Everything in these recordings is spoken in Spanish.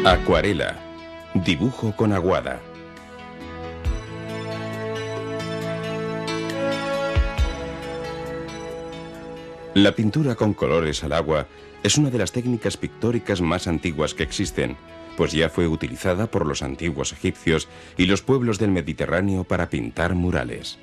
Acuarela. Dibujo con aguada. La pintura con colores al agua es una de las técnicas pictóricas más antiguas que existen, pues ya fue utilizada por los antiguos egipcios y los pueblos del Mediterráneo para pintar murales.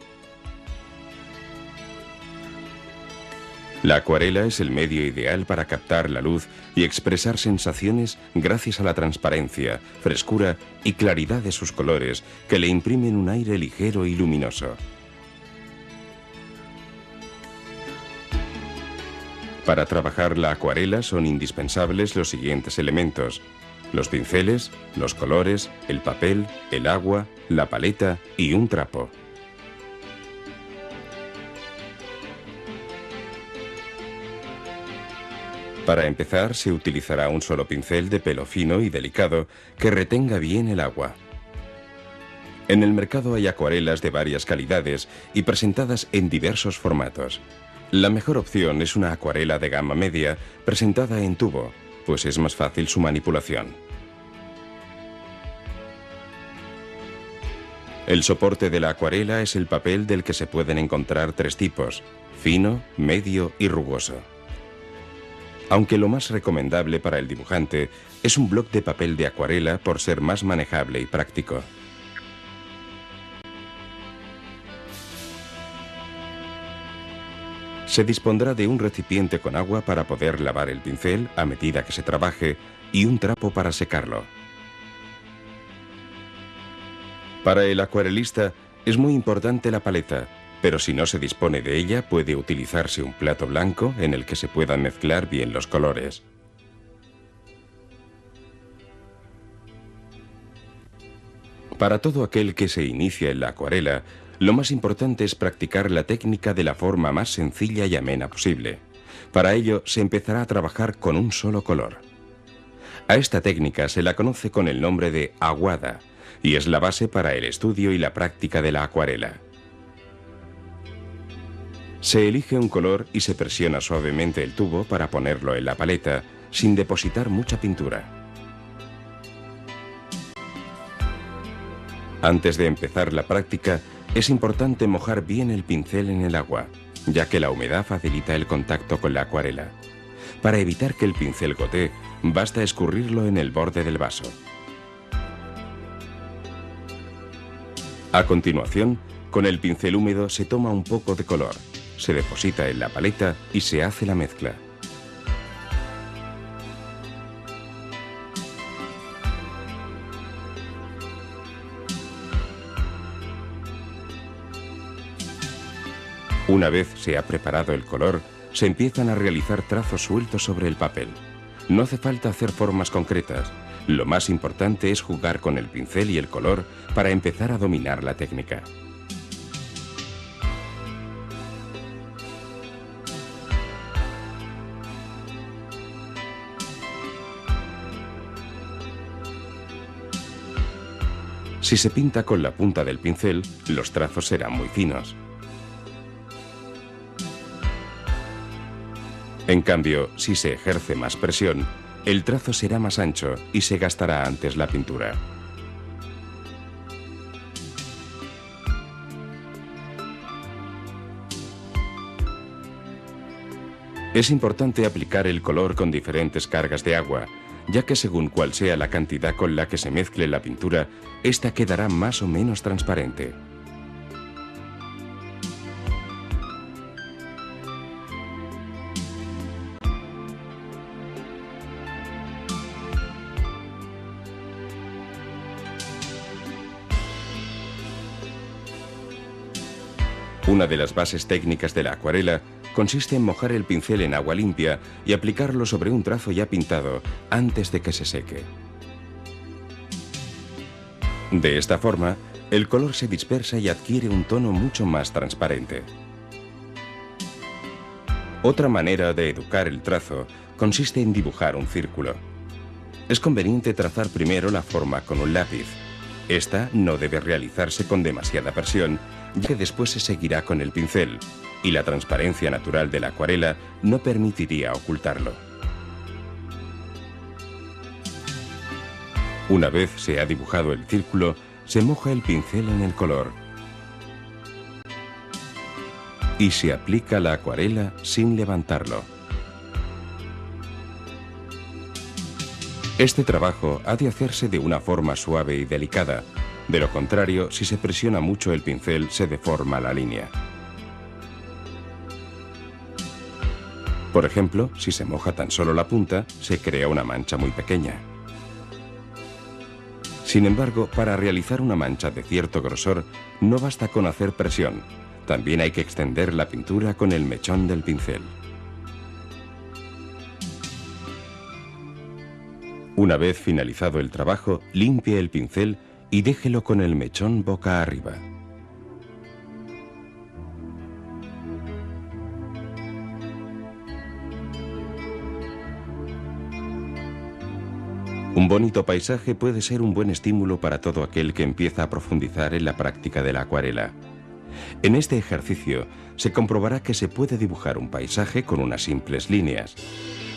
La acuarela es el medio ideal para captar la luz y expresar sensaciones gracias a la transparencia, frescura y claridad de sus colores que le imprimen un aire ligero y luminoso. Para trabajar la acuarela son indispensables los siguientes elementos: los pinceles, los colores, el papel, el agua, la paleta y un trapo. Para empezar, se utilizará un solo pincel de pelo fino y delicado que retenga bien el agua. En el mercado hay acuarelas de varias calidades y presentadas en diversos formatos. La mejor opción es una acuarela de gama media presentada en tubo, pues es más fácil su manipulación. El soporte de la acuarela es el papel del que se pueden encontrar tres tipos: fino, medio y rugoso. Aunque lo más recomendable para el dibujante es un bloc de papel de acuarela por ser más manejable y práctico. Se dispondrá de un recipiente con agua para poder lavar el pincel a medida que se trabaje y un trapo para secarlo. Para el acuarelista es muy importante la paleta, pero si no se dispone de ella puede utilizarse un plato blanco en el que se puedan mezclar bien los colores. Para todo aquel que se inicia en la acuarela, lo más importante es practicar la técnica de la forma más sencilla y amena posible. Para ello se empezará a trabajar con un solo color. A esta técnica se la conoce con el nombre de aguada y es la base para el estudio y la práctica de la acuarela. Se elige un color y se presiona suavemente el tubo para ponerlo en la paleta sin depositar mucha pintura. Antes de empezar la práctica, es importante mojar bien el pincel en el agua, ya que la humedad facilita el contacto con la acuarela. Para evitar que el pincel gotee, basta escurrirlo en el borde del vaso. A continuación, con el pincel húmedo se toma un poco de color, se deposita en la paleta y se hace la mezcla. Una vez se ha preparado el color, se empiezan a realizar trazos sueltos sobre el papel. No hace falta hacer formas concretas. Lo más importante es jugar con el pincel y el color para empezar a dominar la técnica. Si se pinta con la punta del pincel, los trazos serán muy finos. En cambio, si se ejerce más presión, el trazo será más ancho y se gastará antes la pintura. Es importante aplicar el color con diferentes cargas de agua, ya que según cuál sea la cantidad con la que se mezcle la pintura, esta quedará más o menos transparente. Una de las bases técnicas de la acuarela consiste en mojar el pincel en agua limpia y aplicarlo sobre un trazo ya pintado antes de que se seque. De esta forma, el color se dispersa y adquiere un tono mucho más transparente. Otra manera de educar el trazo consiste en dibujar un círculo. Es conveniente trazar primero la forma con un lápiz. Esta no debe realizarse con demasiada presión, ya que después se seguirá con el pincel, y la transparencia natural de la acuarela no permitiría ocultarlo. Una vez se ha dibujado el círculo, se moja el pincel en el color y se aplica la acuarela sin levantarlo. Este trabajo ha de hacerse de una forma suave y delicada. De lo contrario, si se presiona mucho el pincel, se deforma la línea. Por ejemplo, si se moja tan solo la punta, se crea una mancha muy pequeña. Sin embargo, para realizar una mancha de cierto grosor, no basta con hacer presión. También hay que extender la pintura con el mechón del pincel. Una vez finalizado el trabajo, limpie el pincel y déjelo con el mechón boca arriba. Un bonito paisaje puede ser un buen estímulo para todo aquel que empieza a profundizar en la práctica de la acuarela. En este ejercicio se comprobará que se puede dibujar un paisaje con unas simples líneas.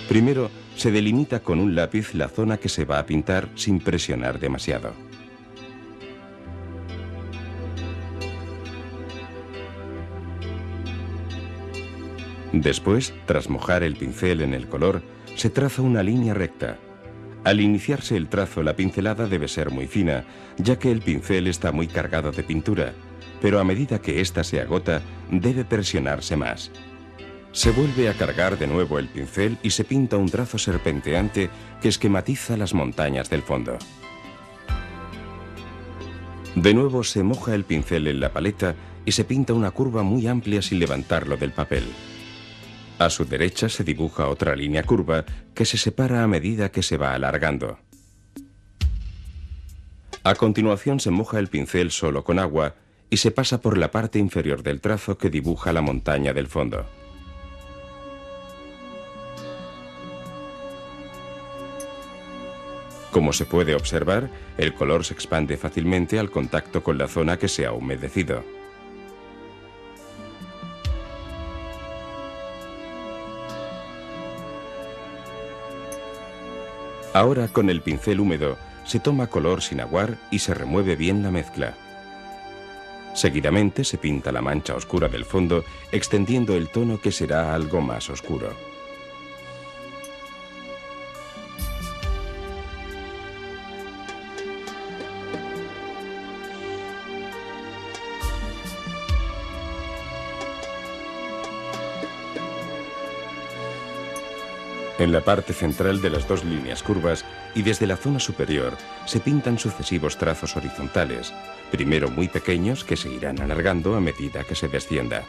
Primero, se delimita con un lápiz la zona que se va a pintar sin presionar demasiado. Después, tras mojar el pincel en el color, se traza una línea recta. Al iniciarse el trazo, la pincelada debe ser muy fina, ya que el pincel está muy cargado de pintura, pero a medida que ésta se agota, debe presionarse más. Se vuelve a cargar de nuevo el pincel y se pinta un trazo serpenteante que esquematiza las montañas del fondo. De nuevo se moja el pincel en la paleta y se pinta una curva muy amplia sin levantarlo del papel. A su derecha se dibuja otra línea curva que se separa a medida que se va alargando. A continuación se moja el pincel solo con agua y se pasa por la parte inferior del trazo que dibuja la montaña del fondo. Como se puede observar, el color se expande fácilmente al contacto con la zona que se ha humedecido. Ahora, con el pincel húmedo, se toma color sin aguar y se remueve bien la mezcla. Seguidamente se pinta la mancha oscura del fondo, extendiendo el tono que será algo más oscuro. En la parte central de las dos líneas curvas y desde la zona superior se pintan sucesivos trazos horizontales, primero muy pequeños que se irán alargando a medida que se descienda.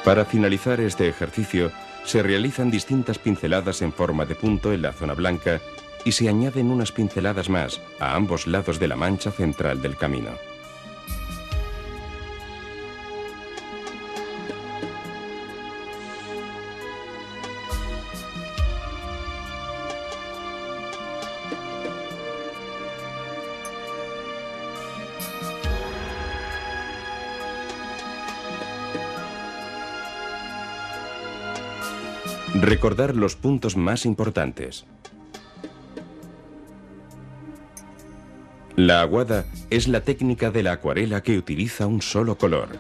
Para finalizar este ejercicio, se realizan distintas pinceladas en forma de punto en la zona blanca y se añaden unas pinceladas más a ambos lados de la mancha central del camino. Recordar los puntos más importantes. La aguada es la técnica de la acuarela que utiliza un solo color.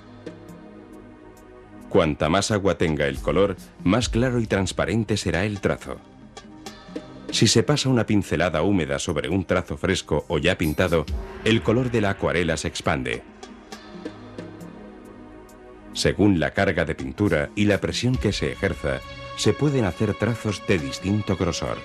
Cuanta más agua tenga el color, más claro y transparente será el trazo. Si se pasa una pincelada húmeda sobre un trazo fresco o ya pintado, el color de la acuarela se expande. Según la carga de pintura y la presión que se ejerza, se pueden hacer trazos de distinto grosor.